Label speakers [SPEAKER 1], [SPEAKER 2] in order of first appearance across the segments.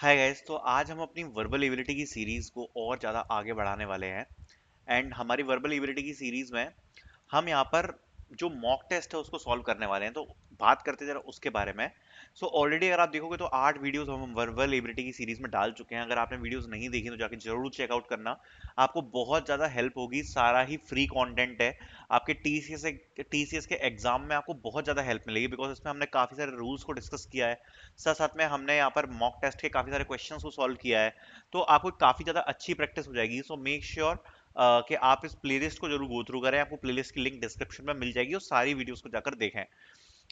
[SPEAKER 1] Hi guys. तो आज हम अपनी वर्बल एबिलिटी की सीरीज को और ज़्यादा आगे बढ़ाने वाले हैं। एंड हमारी वर्बल एबिलिटी की सीरीज में हम यहाँ पर जो मॉक टेस्ट है उसको सॉल्व करने वाले हैं। तो बात करते जरा उसके बारे में। सो ऑलरेडी अगर आप देखोगे तो 8 वीडियोस हम वर्बल एबिलिटी की सीरीज में डाल चुके हैं। अगर आपने वीडियोस नहीं देखी तो जाके जरूर चेकआउट करना, आपको बहुत ज़्यादा हेल्प होगी। सारा ही फ्री कंटेंट है। आपके टीसीएस के एग्जाम में आपको बहुत ज़्यादा हेल्प मिलेगी, बिकॉज इसमें हमने काफ़ी सारे रूल्स को डिस्कस किया है। साथ साथ में हमने यहाँ पर मॉक टेस्ट के काफ़ी सारे क्वेश्चंस को सॉल्व किया है। तो आपको काफ़ी ज़्यादा अच्छी प्रैक्टिस हो जाएगी। सो मेक श्योर कि आप इस प्लेलिस्ट को जरूर गो थ्रू करें। आपको प्लेलिस्ट की लिंक डिस्क्रिप्शन में मिल जाएगी और सारी वीडियोस को जाकर देखें।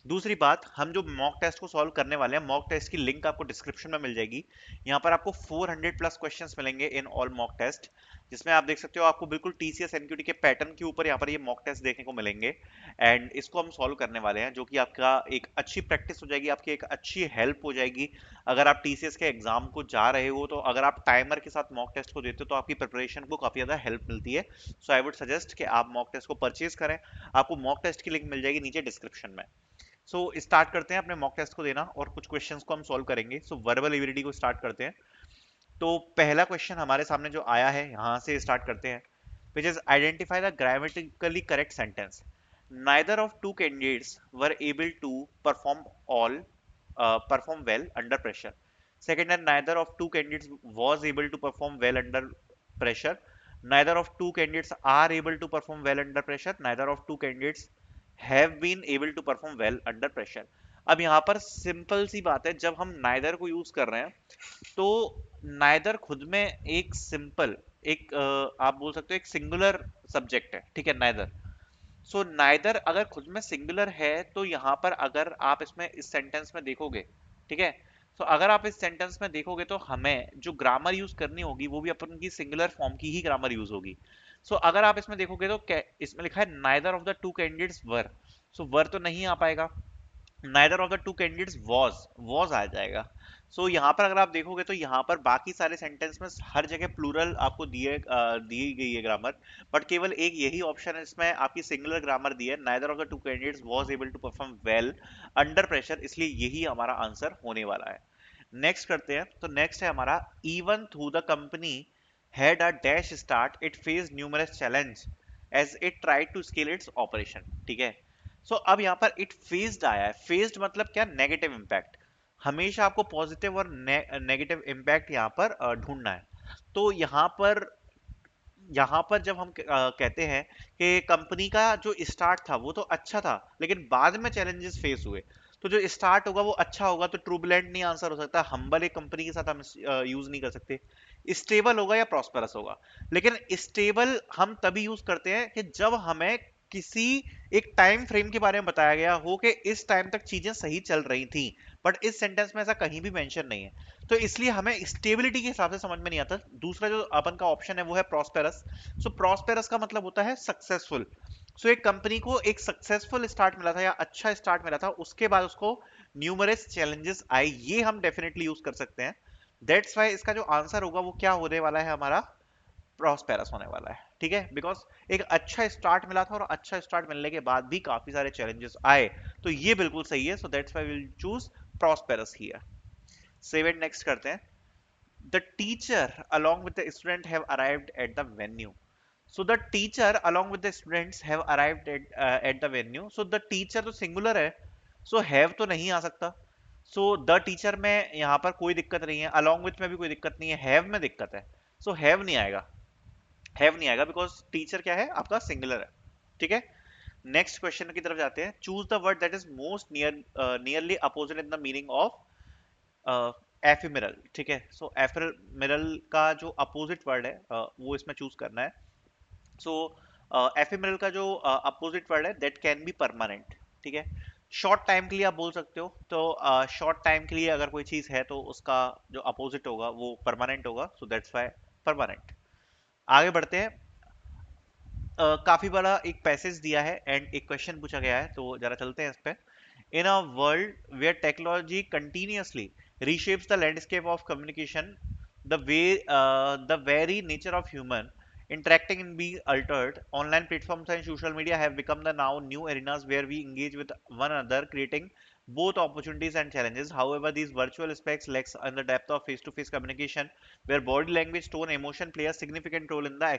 [SPEAKER 1] दूसरी बात, हम जो मॉक टेस्ट को सॉल्व करने वाले हैं, मॉक टेस्ट की लिंक आपको डिस्क्रिप्शन में मिल जाएगी। यहाँ पर आपको 400 प्लस क्वेश्चंस मिलेंगे इन ऑल मॉक टेस्ट, जिसमें आप देख सकते हो आपको बिल्कुल टीसीएस एनक्यूटी के पैटर्न के ऊपर यहाँ पर ये मॉक टेस्ट देखने को मिलेंगे। एंड इसको हम सॉल्व करने वाले हैं, जो कि आपका एक अच्छी प्रैक्टिस हो जाएगी, आपकी एक अच्छी हेल्प हो जाएगी। अगर आप टीसीएस के एग्जाम को जा रहे हो तो अगर आप टाइमर के साथ मॉक टेस्ट को देते हो तो आपकी प्रिपरेशन को काफी ज्यादा हेल्प मिलती है। सो आई वुड सजेस्ट कि आप मॉक टेस्ट को परचेज करें। आपको मॉक टेस्ट की लिंक मिल जाएगी नीचे डिस्क्रिप्शन में। सो स्टार्ट करते हैं अपने मॉक टेस्ट को देना और कुछ क्वेश्चंस को हम सॉल्व करेंगे। सो वर्बल एबिलिटी को स्टार्ट करते हैं। तो पहला क्वेश्चन हमारे सामने जो आया है, यहाँ से स्टार्ट करते हैं। Which is identify the grammatically correct sentence. neither of two candidates were able to perform all perform well under pressure. Second, and neither of two candidates was able to perform well under pressure. Neither of two candidates are able to perform well under pressure. Neither of two candidates have been able to perform well under pressure. अब यहाँ पर simple सी बात है, जब हम neither को use कर रहे हैं तो नाइदर खुद में एक सिंपल, एक आप बोल सकते हो एक सिंगुलर सब्जेक्ट है, ठीक है, नाइदर। सो नाइदर अगर खुद में सिंगुलर है तो यहाँ पर अगर आप इसमें इस सेंटेंस में देखोगे, ठीक है, तो अगर आप इस सेंटेंस में देखोगे तो हमें जो ग्रामर यूज करनी होगी वो भी अपन की सिंगुलर फॉर्म की ही ग्रामर यूज होगी। सो अगर आप इसमें देखोगे तो इसमें लिखा है neither of the two candidates were. So were तो नहीं आ पाएगा। Neither of the two candidates was आ जाएगा। सो यहाँ पर अगर आप देखोगे तो यहाँ पर बाकी सारे सेंटेंस में हर जगह प्लूरल आपको दी गई है ग्रामर। बट केवल एक यही ऑप्शन है इसमें आपकी सिंगुलर ग्रामर दी है, neither of the two candidates was able to perform well under pressure, इसलिए यही हमारा आंसर होने वाला है। नेक्स्ट करते हैं। तो नेक्स्ट है हमारा, even through the company had a dash start, it faced numerous challenge as it tried to scale its operation। ठीक है। सो अब यहाँ पर इट फेस्ड आया है। फेस्ड मतलब क्या? Negative impact. हमेशा आपको पॉजिटिव और नेगेटिव इम्पैक्ट यहाँ पर ढूंढना है। तो यहाँ पर जब हम कहते हैं कि कंपनी का जो स्टार्ट था वो तो अच्छा था, लेकिन बाद में चैलेंजेस फेस हुए, तो जो स्टार्ट होगा वो अच्छा होगा तो ट्रूबुलेंट नहीं आंसर हो सकता। हम्बल एक कंपनी के साथ हम यूज नहीं कर सकते। स्टेबल होगा या प्रॉस्पेरस होगा। लेकिन स्टेबल हम तभी यूज करते हैं कि जब हमें किसी एक टाइम फ्रेम के बारे में बताया गया हो कि इस टाइम तक चीजें सही चल रही थी। बट इस सेंटेंस में ऐसा कहीं भी मेंशन नहीं है, तो इसलिए हमें स्टेबिलिटी के हिसाब से समझ में नहीं आता। दूसरा जो अपन का ऑप्शन है वो है प्रॉस्पेरस। सो प्रॉस्पेरस का मतलब होता है सक्सेसफुल। सो एक कंपनी को एक सक्सेसफुल स्टार्ट मिला था या अच्छा स्टार्ट मिला था, उसके बाद उसको न्यूमरस चैलेंजेस आए, ये हम डेफिनेटली यूज कर सकते हैं। दैट्स वाई इसका जो आंसर होगा वो क्या होने वाला है हमारा? प्रॉस्पेरस होने वाला है। ठीक है, बिकॉज एक अच्छा स्टार्ट मिला था और अच्छा स्टार्ट मिलने के बाद भी काफी सारे चैलेंजेस आए, तो ये बिल्कुल सही है। So that's why will choose prosperous here. Seven, next करते हैं। The teacher along with the student have arrived at the venue. So the teacher along with the students have arrived at the venue. So the teacher तो singular है, so have तो नहीं आ सकता। So the teacher में यहाँ पर कोई दिक्कत नहीं है, along with में भी कोई दिक्कत नहीं है, have में दिक्कत है। So have नहीं आएगा। have नहीं आएगा बिकॉज टीचर क्या है आपका? सिंगुलर है। ठीक है। नेक्स्ट क्वेश्चन की तरफ जाते हैं। Choose the word that is most nearly opposite in the meaning of ephemeral. ठीक है। सो एफिमेरल का जो अपोजिट वर्ड है वो इसमें चूज करना है। सो एफिमेरल का जो अपोजिट वर्ड है दैट कैन बी परमानेंट। ठीक है। शॉर्ट टाइम के लिए आप बोल सकते हो, तो शॉर्ट टाइम के लिए अगर कोई चीज है तो उसका जो अपोजिट होगा वो परमानेंट होगा। So that's why permanent. आगे बढ़ते हैं। काफी बड़ा एक पैसेज दिया है एंड एक क्वेश्चन पूछा गया है, तो जरा चलते हैं इस पे। In a world where technology continuously reshapes the landscape of communication, the very nature of human interacting and being altered. Online platforms and social media have become the now new arenas where we engage with one another, creating both opportunities and challenges. However, these virtual aspects lacks in the depth of face-to-face communication, where body language, tone, emotion play a significant role in the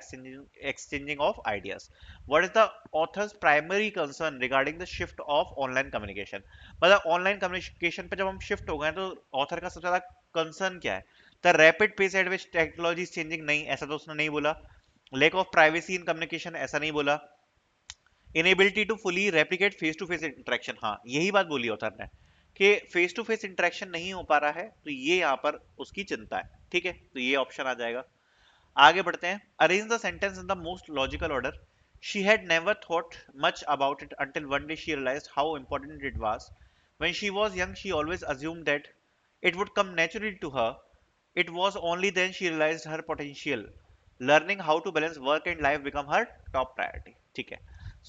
[SPEAKER 1] exchanging of ideas. What is the author's primary concern regarding the shift of online communication? मतलब online communication पे जब हम shift हो गए तो author का सबसे ज्यादा कंसर्न क्या है? The rapid pace at which technology is changing, नहीं ऐसा तो उसने नहीं बोला. Lack of privacy in communication, ऐसा नहीं बोला. Inability to fully replicate face to face interaction, हाँ यही बात बोली ऑथर ने कि फेस टू फेस इंटरेक्शन नहीं हो पा रहा है, तो ये यहाँ पर उसकी चिंता है. ठीक है, तो ये ऑप्शन आ जाएगा. आगे बढ़ते हैं. Arrange the sentence in the most logical order. She had never thought much about it until one day she realized how important it was. When she was young, she always assumed that it would come naturally to her. It was only then she realized her potential. Learning how to balance work and life become her top priority. ठीक है.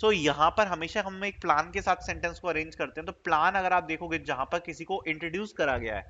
[SPEAKER 1] सो यहाँ पर हमेशा हम एक plan के साथ sentence को अरेंज करते हैं. तो प्लान अगर आप देखोगे जहां पर किसी को इंट्रोड्यूस करा गया है,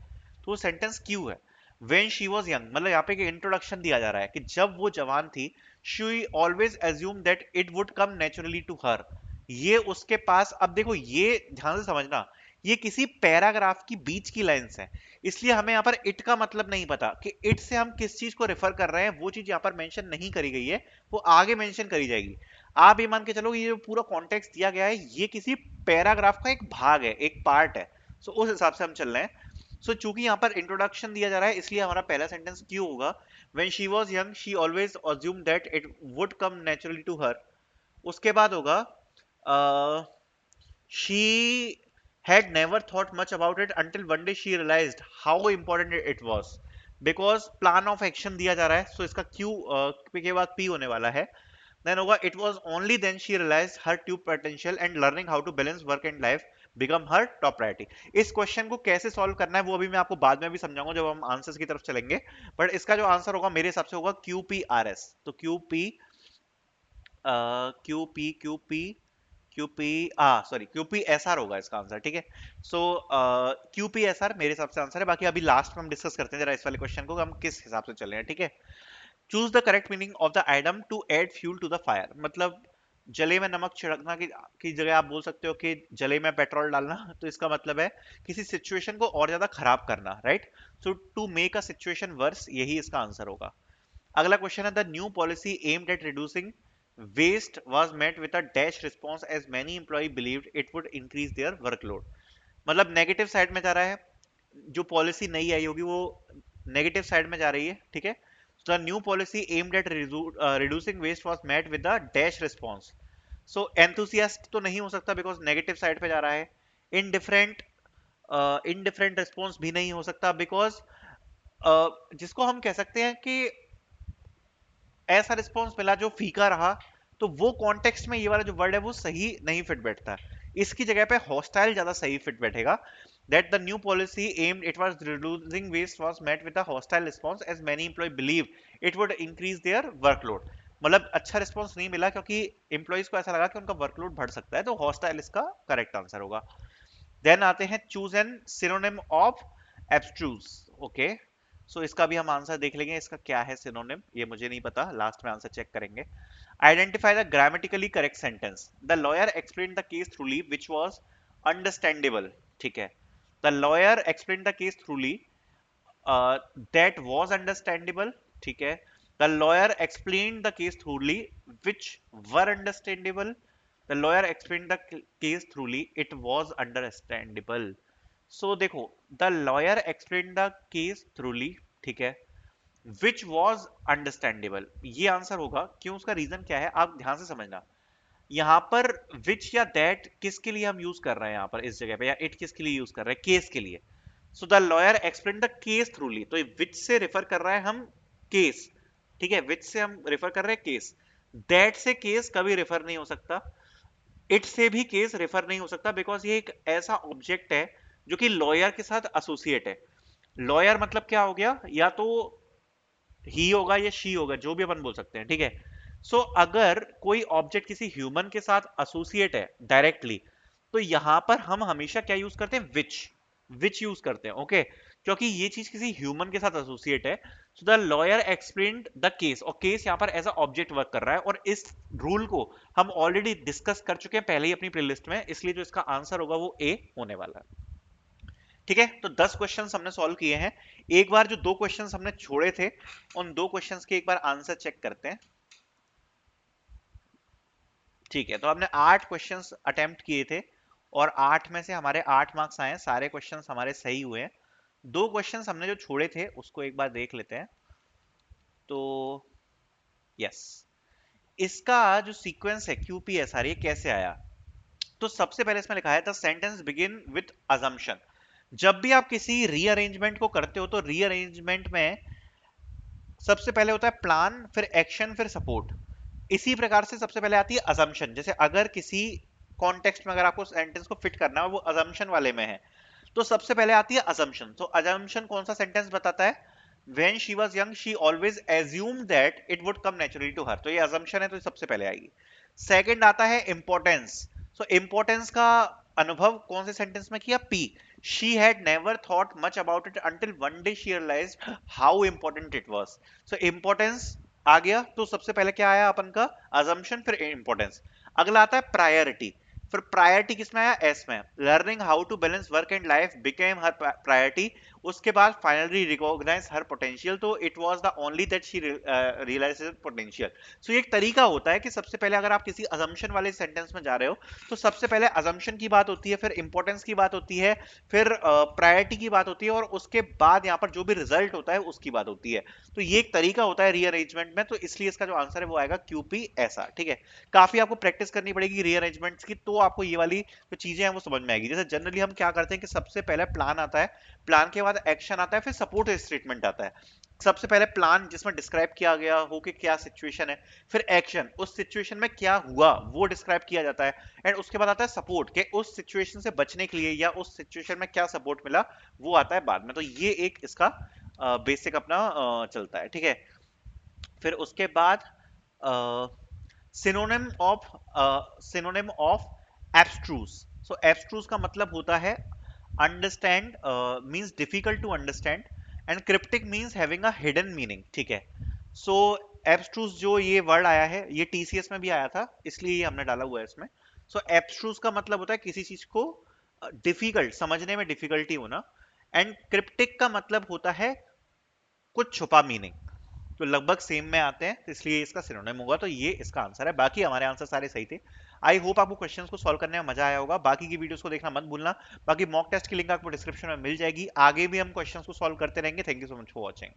[SPEAKER 1] तो वो सेंटेंस क्यों है? वेन शी वॉज यंग, मतलब यहाँ पे एक इंट्रोडक्शन दिया जा रहा है कि जब वो जवान थी, she always assume that it would come naturally to her. ये उसके पास, अब देखो ये ध्यान से समझना, ये किसी पैराग्राफ की बीच की लाइंस है, इसलिए हमें यहाँ पर इट का मतलब नहीं पता कि इट से हम किस चीज को रेफर कर रहे हैं. वो चीज यहाँ पर मेंशन नहीं करी गई है, वो आगे मेंशन करी जाएगी. आप ये मान के चलो ये जो पूरा कॉन्टेक्स्ट दिया गया है, ये किसी पैराग्राफ का एक भाग है, एक पार्ट है. सो उस हिसाब से हम चल रहे हैं. सो चूंकि यहाँ पर इंट्रोडक्शन दिया जा रहा है, इसलिए हमारा पहला सेंटेंस क्यों होगा? When she was young she always assume that it would come naturally to her. उसके बाद होगा she had never thought much about it until one day she realized how important it was. Because plan of action दिया जा रहा है, so इसका Q के बाद P होने वाला है. Then होगा it was only then she realized her true potential and learning how to balance work and life become her top priority. इस क्वेश्चन को कैसे सॉल्व करना है वो अभी मैं आपको बाद में भी समझाऊंगा जब हम आंसर्स की तरफ चलेंगे. बट इसका जो आंसर होगा मेरे हिसाब से होगा QPRS. तो QP QP QP QP sorry QPSR होगा इसका आंसर. ठीक है. सो QPSR मेरे हिसाब से आंसर है. बाकी अभी लास्ट में हम डिस्कस करते हैं जरा इस वाले क्वेश्चन को, हम किस हिसाब से चल रहे हैं. ठीक है. Choose the correct meaning of the item to add fuel to the fire. मतलब जले में नमक छिड़कना की जगह आप बोल सकते हो कि जले में पेट्रोल डालना. तो इसका मतलब है किसी सिचुएशन को और ज्यादा खराब करना. Right. So to make a situation worse, यही इसका आंसर होगा. अगला क्वेश्चन है the new policy aimed at reducing waste was met with a dash response as many employee believed it would increase their workload. मतलब negative side में जा रहा है, जो पॉलिसी नई आई होगी वो नेगेटिव साइड में जा रही है. ठीक है. The new policy aimed at reducing waste was met with the dash response. So enthusiast तो नहीं हो सकता बिकॉज नेगेटिव साइड पे जा रहा है. इनडिफरेंट इनडिफरेंट रिस्पॉन्स भी नहीं हो सकता बिकॉज जिसको हम कह सकते हैं कि ऐसा रिस्पॉन्स मिला जो फीका रहा, तो वो कॉन्टेक्स्ट में ये वाला जो वर्ड है वो सही नहीं फिट बैठता. इसकी जगह पे हॉस्टाइल ज्यादा सही फिट बैठेगा. That the new policy aimed it was reducing waste was met with a hostile response as many employ believe it would increase their workload. मतलब अच्छा रिस्पॉन्स नहीं मिला क्योंकि एम्प्लॉइज को ऐसा लगा कि उनका वर्कलोड बढ़ सकता है, तो हॉस्टाइल इसका करेक्ट आंसर होगा. देन आते हैं choose an synonym of abstruse. Okay. So इसका भी हम आंसर देख लेंगे, इसका क्या है सिनोनिम ये मुझे नहीं पता, लास्ट में आंसर चेक करेंगे. Identify the grammatically correct sentence. The lawyer explain the case thoroughly which was understandable. ठीक है. The lawyer explain the case thoroughly that was understandable. ठीक है. The lawyer explain the case thoroughly which were understandable. The lawyer explain the case thoroughly it was understandable. So देखो, the lawyer explain the case thoroughly, ठीक है, which was understandable, ये answer होगा. क्यों? उसका reason क्या है आप ध्यान से समझना. यहां पर विच या दैट किसके लिए हम यूज कर रहे हैं यहां पर इस जगह पे, या इट किसके लिए यूज कर रहे हैं? केस के लिए. So the lawyer explain the case थ्रूली, तो विच से रेफर कर रहा है हम केस. ठीक है. विच से हम रेफर कर रहे हैं केस. दैट से केस कभी रेफर नहीं हो सकता. इट से भी केस रेफर नहीं हो सकता बिकॉज ये एक ऐसा ऑब्जेक्ट है जो कि लॉयर के साथ एसोसिएट है. लॉयर मतलब क्या हो गया? या तो ही होगा या शी होगा, जो भी अपन बोल सकते हैं. ठीक है. सो अगर कोई ऑब्जेक्ट किसी ह्यूमन के साथ एसोसिएट है डायरेक्टली, तो यहां पर हम हमेशा क्या यूज करते हैं? विच यूज करते हैं. ओके. क्योंकि ये चीज किसी ह्यूमन के साथ एसोसिएट है. So the lawyer explained the case, और केस यहां पर एज अ ऑब्जेक्ट वर्क कर रहा है, और इस रूल को हम ऑलरेडी डिस्कस कर चुके हैं पहले ही अपनी प्लेलिस्ट में, इसलिए जो इसका आंसर होगा वो ए होने वाला है. ठीक है, तो 10 क्वेश्चंस हमने सॉल्व किए हैं। एक बार जो दो क्वेश्चंस हमने छोड़े थे, उन दो क्वेश्चंस के एक बार आंसर चेक करते हैं। ठीक है, तो हमने 8 क्वेश्चंस अटेम्प्ट किए थे और 8 में से हमारे 8 मार्क्स आए हैं, सारे क्वेश्चंस हमारे सही हुए हैं। दो क्वेश्चंस हमने जो छोड़े थे उसको एक बार देख लेते हैं। तो यस, इसका जो सीक्वेंस है QPSR ये कैसे आया। तो सबसे पहले इसमें लिखा है the sentence begin with assumption. जब भी आप किसी रीअरेंजमेंट को करते हो तो रीअरेंजमेंट में सबसे पहले होता है प्लान, फिर एक्शन, फिर सपोर्ट। इसी प्रकार से सबसे पहले आती है अजम्पशन। जैसे अगर किसी कॉन्टेक्स्ट में अगर आपको सेंटेंस को फिट करना है वो अजम्पशन वाले में है, तो सबसे पहले आती है अजम्पशन। तो अजम्पशन कौन सा सेंटेंस बताता है, when she was young she always assumed that it would come naturally to her। तो ये assumption है, तो ये सबसे पहले आएगी। सेकंड आता है importance। सो importance का अनुभव कौन से सेंटेंस में किया, P। she had never thought much about it until one day she realized how important it was। so importance आ गया, तो सबसे पहले क्या आया अपन का, assumption, फिर importance। अगला आता है प्रायोरिटी। फिर प्रायोरिटी किसमें आया, एस में। Learning how to balance work and life became her priority. उसके बाद फाइनली रिकॉग्नाइज हर पोटेंशियल। तो it was the only that she realize potential. So ये एक तरीका होता है कि सबसे पहले अगर आप किसी अजम्पशन वाले सेंटेंस में जा रहे हो तो सबसे पहले अजम्पशन की बात होती है, फिर इंपॉर्टेंस की बात होती है, फिर प्रायोरिटी की बात होती है, और उसके बाद यहाँ पर जो भी रिजल्ट होता है उसकी बात होती है। तो ये एक तरीका होता है रीअरेंजमेंट में, तो इसलिए इसका जो आंसर है वो आएगा QP ऐसा। ठीक है, काफी आपको प्रैक्टिस करनी पड़ेगी रीअरेंजमेंट्स की, तो आपको ये वाली जो चीजें हैं वो समझ में आएगी। जैसे जनरली हम क्या करते हैं कि सबसे पहले प्लान आता है, प्लान के बाद एक्शन आता है, फिर सपोर्ट स्टेटमेंट आता है। सबसे पहले प्लान जिसमें डिस्क्राइब किया गया हो कि क्या सिचुएशन है, फिर एक्शन उस सिचुएशन में क्या हुआ वो डिस्क्राइब किया जाता है, एंड उसके बाद आता है सपोर्ट के उस सिचुएशन से बचने के लिए या उस सिचुएशन में क्या सपोर्ट मिला वो आता है बाद में। तो ये एक इसका बेसिक अपना चलता है। ठीक है, फिर उसके बाद synonym of synonym of abstruse. So abstruse का मतलब होता है understand, means difficult to understand, and cryptic means having a hidden meaning. ठीक है, सो एब्स्ट्रूस जो ये वर्ड आया है ये TCS में भी आया था, इसलिए ये हमने डाला हुआ है इसमें। सो एब्स्ट्रूस का मतलब होता है किसी चीज को डिफिकल्ट समझने में डिफिकल्टी होना, एंड क्रिप्टिक का मतलब होता है कुछ छुपा मीनिंग। तो लगभग सेम में आते हैं, तो इसलिए इसका सिनोनिम होगा। तो ये इसका आंसर है, बाकी हमारे आंसर सारे सही थे। आई होप आपको क्वेश्चंस को सॉल्व करने में मजा आया होगा। बाकी की वीडियोस को देखना मत भूलना। बाकी मॉक टेस्ट की लिंक आपको डिस्क्रिप्शन में मिल जाएगी, आगे भी हम क्वेश्चंस को सॉल्व करते रहेंगे। Thank you so much for watching.